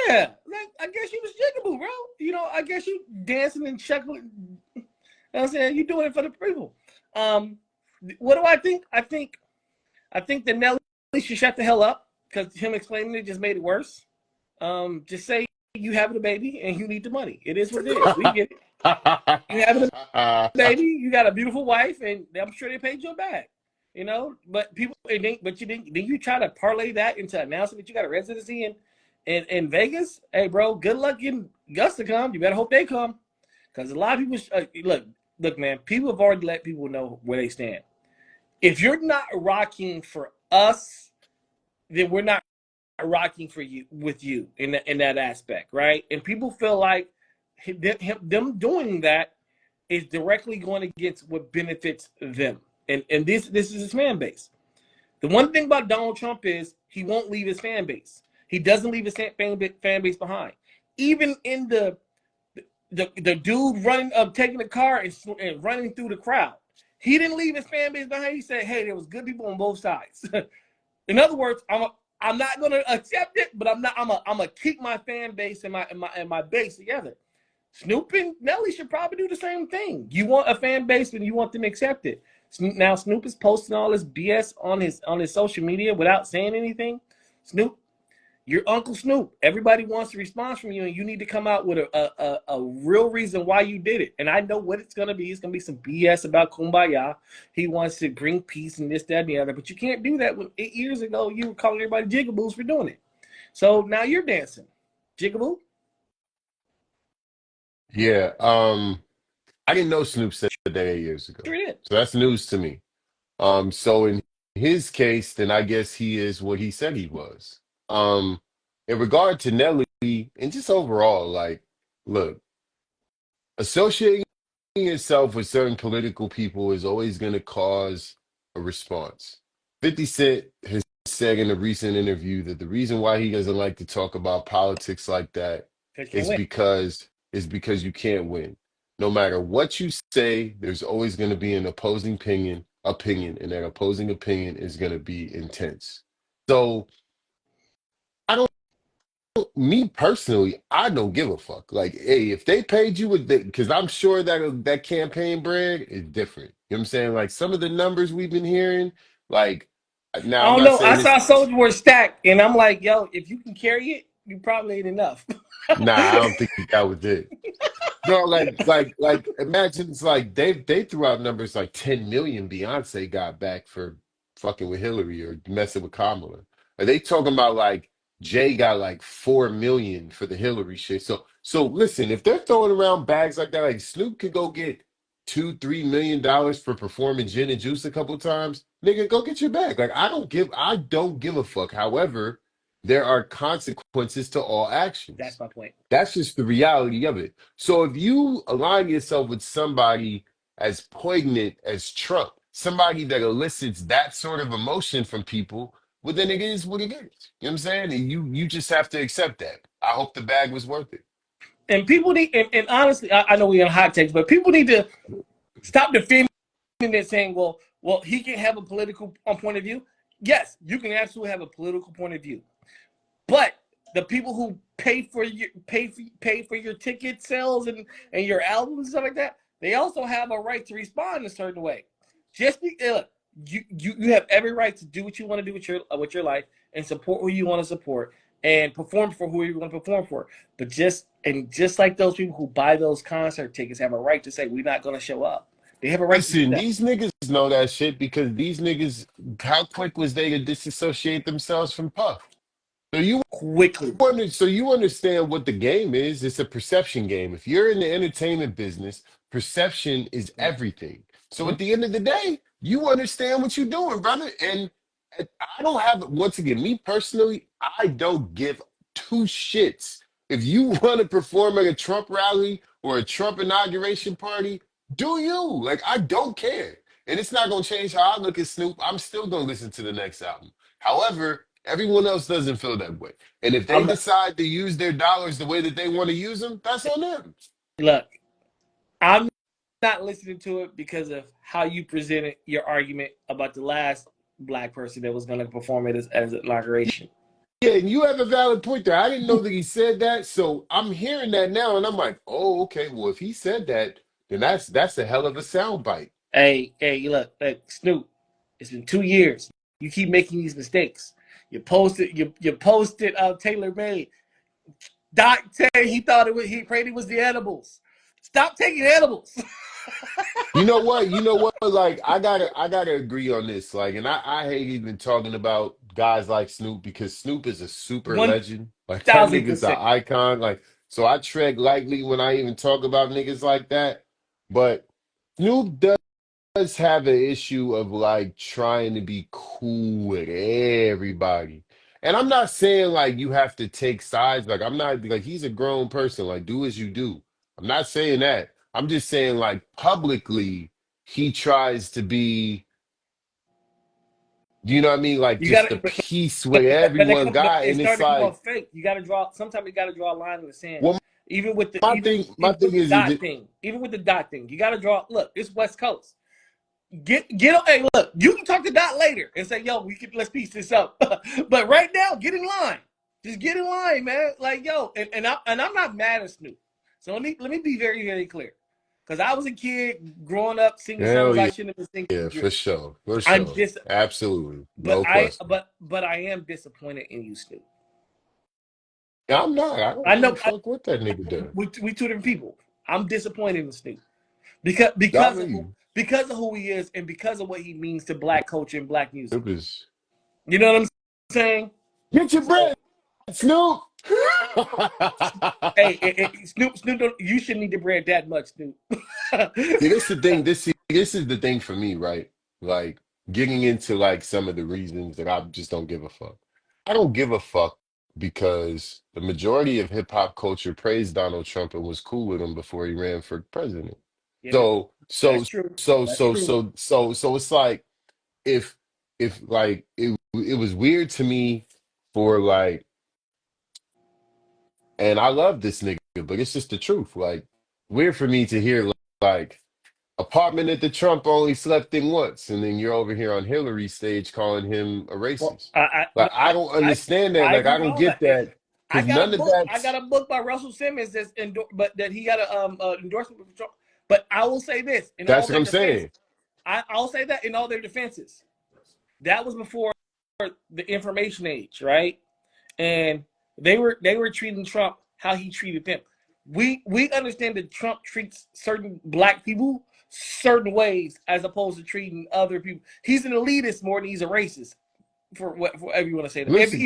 Yeah, like, I guess you was Jigaboo, bro. I guess you dancing and chuckling. I'm saying you doing it for the people. Um, what do I think? I think that Nelly should shut the hell up because him explaining it just made it worse. Just say you having a baby and you need the money. It is what it is. We get it. You having a baby, you got a beautiful wife, and I'm sure they paid you back. But then you try to parlay that into announcing that you got a residency in Vegas. Hey, bro, good luck getting Gus to come. You better hope they come because a lot of people look, man. People have already let people know where they stand. If you're not rocking for us, then we're not rocking for you with you in that aspect, right? And people feel like them doing that is directly going against what benefits them, and this is his fan base. The one thing about Donald Trump is he won't leave his fan base. He doesn't leave his fan base behind. Even in the dude running up, taking the car and running through the crowd, he didn't leave his fan base behind. He said, "Hey, there was good people on both sides." In other words, I'm not gonna accept it, but I'm gonna keep my fan base and my base together. Snoop and Nelly should probably do the same thing. You want a fan base and you want them to accept it. Now Snoop is posting all this BS on his social media without saying anything. Snoop, you're Uncle Snoop. Everybody wants a response from you, and you need to come out with a real reason why you did it. And I know what it's going to be. It's going to be some BS about Kumbaya. He wants to bring peace and this, that, and the other. But you can't do that when 8 years ago you were calling everybody jigaboos for doing it. So now you're dancing. Jigaboo? Yeah, I didn't know Snoop said that 8 years ago. Sure did. So that's news to me. So in his case, then I guess he is what he said he was. Um, in regard to Nelly and just overall, like, look, associating yourself with certain political people is always going to cause a response. 50 Cent has said in a recent interview that the reason why he doesn't like to talk about politics like that Because you can't is win. because you can't win. No matter what you say, there's always going to be an opposing opinion, and that opposing opinion is going to be intense. So I don't me personally, I don't give a fuck. Like, hey, if they paid you with because I'm sure that campaign brand is different. You know what I'm saying? Like some of the numbers we've been hearing, like now I I'm don't not know. I saying saw this. Soldier Boy stacked, and I'm like, yo, if you can carry it, you probably ain't enough. Nah, I don't think that was it. Bro, like imagine it's like they threw out numbers like 10 million Beyonce got back for fucking with Hillary or messing with Kamala. Are they talking about like Jay got like 4 million for the Hillary shit? So listen, if they're throwing around bags like that, like Snoop could go get $2-3 million for performing gin and juice a couple times, nigga, go get your bag. Like I don't give a fuck. However, there are consequences to all That's actions. my point. That's just the reality of it. So if you align yourself with somebody as poignant as Trump, somebody that elicits that sort of emotion from people, well, then it is what it is. You know what I'm saying? And you just have to accept that. I hope the bag was worth it. And people need, and honestly, I know we're on hot takes, but people need to stop defending it, saying, well, he can have a political point of view. Yes, you can absolutely have a political point of view, but the people who pay for your ticket sales and your albums and stuff like that, they also have a right to respond in a certain way. Just be, you have every right to do what you want to do with your life and support who you want to support and perform for who you want to perform for. But just like those people who buy those concert tickets have a right to say we're not going to show up. They have a right to do Listen, that these niggas know that shit because these niggas, how quick was they to disassociate themselves from Puff? So quickly. so you understand what the game is. It's a perception game. If you're in the entertainment business, perception is everything. So Mhm. at the end of the day, you understand what you're doing, brother. And I don't have, once again, me personally, I don't give two shits. If you want to perform at a Trump rally or a Trump inauguration party, do you? Like, I don't care. And it's not going to change how I look at Snoop. I'm still going to listen to the next album. However, everyone else doesn't feel that way. And if they I'm decide to use their dollars the way that they want to use them, that's on them. look. I'm not listening to it because of how you presented your argument about the last black person that was going to perform it as an inauguration. Yeah, and you have a valid point there. I didn't know that he said that, so I'm hearing that now, and I'm like, oh, okay. Well, if he said that, then that's a hell of a soundbite. Hey, look, Snoop. It's been 2 years. You keep making these mistakes. You posted Taylor Made. Doc said he prayed it was the edibles. Stop taking edibles. You know what? You know what? Like, I gotta agree on this. Like, and I hate even talking about guys like Snoop because Snoop is a super One legend. Like that thousand nigga's an percent. icon. Like, so I tread lightly when I even talk about niggas like that. But Snoop does have an issue of like trying to be cool with everybody. And I'm not saying like you have to take sides. Like I'm not like he's a grown person. Like do as you do. I'm not saying that. I'm just saying like publicly he tries to be, you know what I mean? Like You just got the to, peace with everyone but guy. it's And it's starting to come like, off fake. You got to draw. Sometimes you got to draw a line in the sand. well, Even with the my even thing, my even with thing the is dot it, thing. Even with the dot thing, you got to draw. Look, it's West Coast. Hey, look, you can talk to Dot later and say, yo, let's piece this up. But right now, get in line. Just get in line, man. Like, yo, I'm not mad at Snoop. So let me be very, very clear. Because I was a kid growing up singing songs hell I yeah, shouldn't have been yeah, singing. for sure. For I'm sure. dis Absolutely. No question. but I am disappointed in you, Snoop. Yeah, I'm not. I don't I give a know fuck what that nigga does. we two different people. I'm disappointed in Snoop I mean, because of who he is and because of what he means to black culture and black music. Snoop is You know what I'm saying? get your So, bread, Snoop. hey, Snoop, you shouldn't need the bread that much, Snoop. See, this the thing. This is the thing for me, right? Like getting into like some of the reasons that I just don't give a fuck. I don't give a fuck because the majority of hip hop culture praised Donald Trump and was cool with him before he ran for president. Yeah, So so that's true. so That's so true. so so so it's like if like it was weird to me for like, and I love this nigga, but it's just the truth. Like weird for me to hear like apartment at the Trump only slept in once, and then you're over here on Hillary's stage calling him a Well, racist. I Like I don't I understand that. I Like agree I with don't all get that. And that because none of I got that's a book by Russell Simmons but that he got a endorsement from Trump. But I will say this in all that's what their I'm defense. saying. I'll say that in all their defenses. That was before the information age, right? And they were treating Trump how he treated them. We understand that Trump treats certain black people certain ways as opposed to treating other people. He's an elitist more than he's a racist for whatever you want to say. Listen,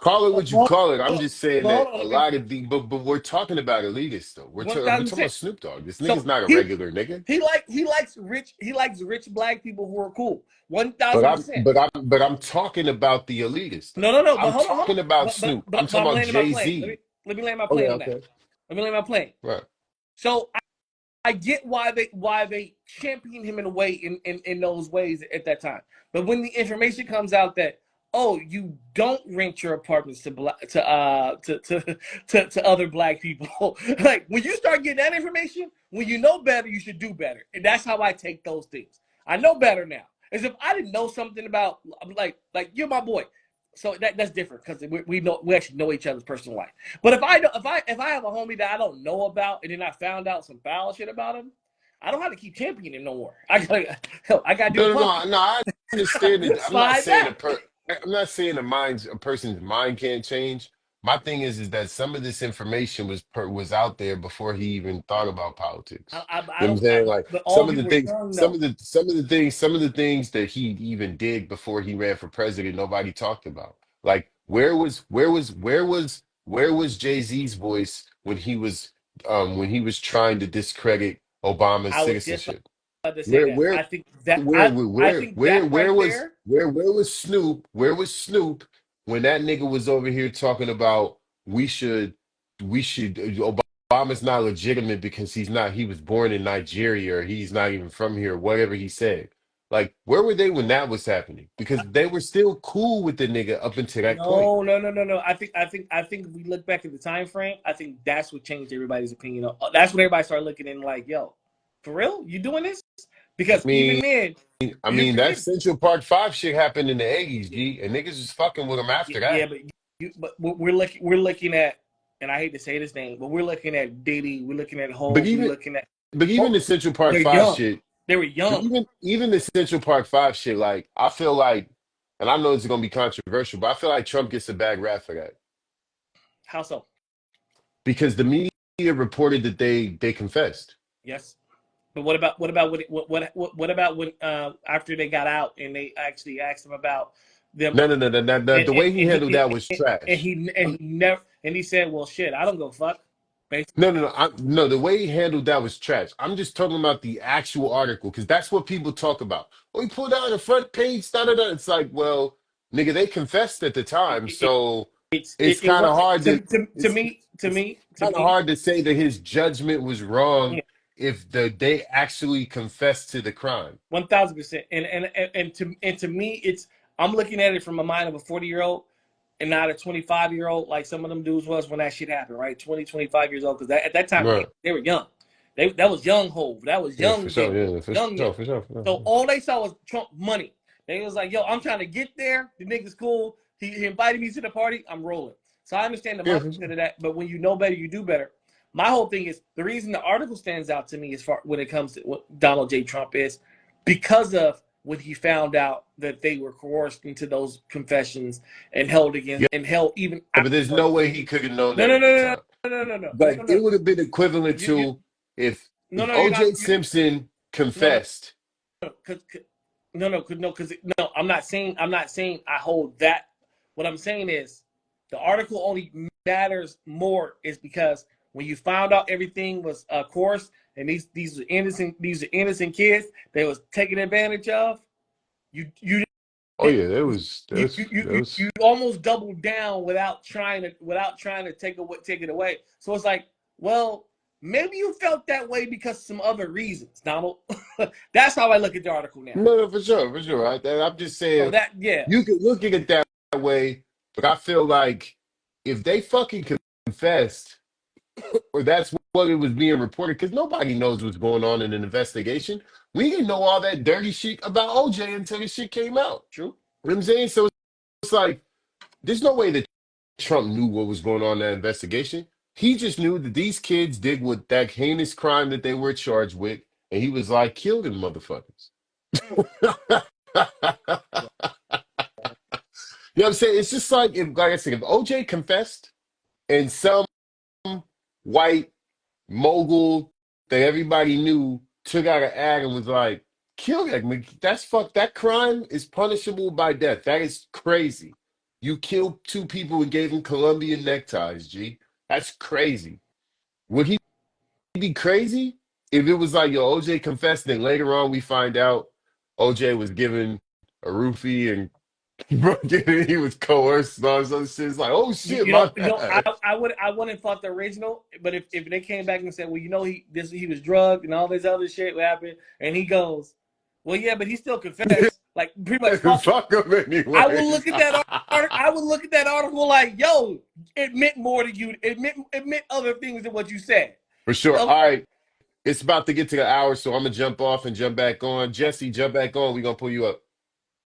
Call it what you Hold call it. I'm on, just saying but hold that on. a Let me lot of the but we're talking about elitists though. one We're thousand talking about percent. Snoop Dogg. This nigga's So not a regular nigga. he likes rich black people who are cool. 1,000%. But I'm talking about the elitists though. No. But I'm hold on, hold on. talking about Snoop. I'm But talking I'm about landing my Jay plane. Z. Let me land my Okay, plane on that. okay, Let me land my plane. right. So I get why they champion him in a way in those ways at that time. But when the information comes out that you don't rent your apartments to other black people, like when you start getting that information, when you know better, you should do better, and that's how I take those things. I know better now. As if I didn't know something about like you're my boy, so that's different because we actually know each other's personal life. But if I have a homie that I don't know about and then I found out some foul shit about him, I don't have to keep championing him no more. I gotta do No, a no, puppy. no, no. I understand it. Slide back. I'm not saying a person's mind can't change. My thing is that some of this information was out there before he even thought about I, politics. I, I You know what don't. I'm saying? Like But all of you were young though. some of the things that he even did before he ran for president, nobody talked about. Like where was Jay-Z's voice when he was trying to discredit Obama's I was just citizenship? about to say Where that. where I think that right there. where was Snoop? Where was Snoop when that nigga was over here talking about we should Obama's not legitimate because he was born in Nigeria or he's not even from here, whatever he said. Like, where were they when that was happening? Because they were still cool with the nigga up until that point. No. I think if we look back at the time frame, I think that's what changed everybody's opinion. That's when everybody started looking in like, yo, for real, you doing this? I Because even mean, then, I you mean that forget. Central Park 5 shit happened in the 80s, G, and niggas was fucking with him after Yeah, that. but we're looking at, and I hate to say this name, but we're looking at Diddy, we're looking at But Hove, we're even looking at. but even Oh, the Central Park they're 5 young. shit, They were but young. even the Central Park 5 shit, like I feel like, and I know it's gonna be controversial, but I feel like Trump gets a bad rap for that. How so? Because the media reported that they confessed. Yes. But what about when after they got out and they actually asked him about them No. and The and, way he and handled he that was trash. and he never and he said, well, shit, I don't go fuck. No. The way he handled that was trash. I'm just talking about the actual article because that's what people talk about. Oh, he pulled out the front page. Da da da. It's like, well, nigga, they confessed at the time, It, so it, it's it kind of was hard to it's me to it's me to kind of me. hard to say that his judgment was wrong Yeah, if they actually confessed to the crime. 1,000%. And to me, it's I'm looking at it from the mind of a 40-year-old and not a 25-year-old like some of them dudes was when that shit happened, right? 20, 25 years old because at that time Right. they were young. That was young Hove. That was Yeah, for young sure. Diddy. Yeah, for Young. sure. For sure. For So sure. all they saw was Trump money. They was like, yo, I'm trying to get there. The nigga's cool. He invited me to the party. I'm rolling. So I understand the Yeah, for sure. mindset of that. But when you know better, you do better. My whole thing is the reason the article stands out to me as far when it comes to what Donald J. Trump is because of when he found out that they were coerced into those confessions and held against Yeah, and held even but there's no afterwards. way he could have known No, that no, at the no, time. no, no, no, no, no, Like no, no. it would have been equivalent You to no, if no, you're not. OJ Simpson No, no, confessed. because no, I'm not saying I hold that. What I'm saying is the article only matters more is because when you found out everything was a course and these are innocent kids they was taken advantage of. You Oh yeah, there was you almost doubled down without trying to take it away. So it's like, well, maybe you felt that way because of some other reasons, Donald. That's how I look at the article now. no, for sure, for sure. I'm just So saying that, yeah, you could look at it that way, but I feel like if they fucking confessed, or that's what it was being reported, because nobody knows what's going on in an investigation. We didn't know all that dirty shit about OJ until the shit came out. true. You know what I'm saying? So it's like there's no way that Trump knew what was going on in that investigation. He just knew that these kids did what that heinous crime that they were charged with, and he was like, kill them motherfuckers. You know what I'm saying? It's just like if, like I said, if OJ confessed and some white mogul that everybody knew took out an ad and was like, kill that. That's fuck. That crime is punishable by death. That is crazy. You killed two people and gave them Colombian neckties, G. That's crazy. Would he be crazy if it was like, yo, OJ confessed, and later on we find out OJ was given a roofie and he was coerced and all this other shit? It's like, oh shit, my bad. I wouldn't have thought the original, but if they came back and said, well, he was drugged and all this other shit happened, and he goes, well, yeah, but he still confessed, like pretty much fuck him. Fuck him I would anyways. look at that article. I would look at that article like, yo, it meant more to you. It meant other things than what you said. For sure. So, All right. It's about to get to the hour, so I'm gonna jump off and jump back on. Jesse, jump back on. We're gonna pull you up.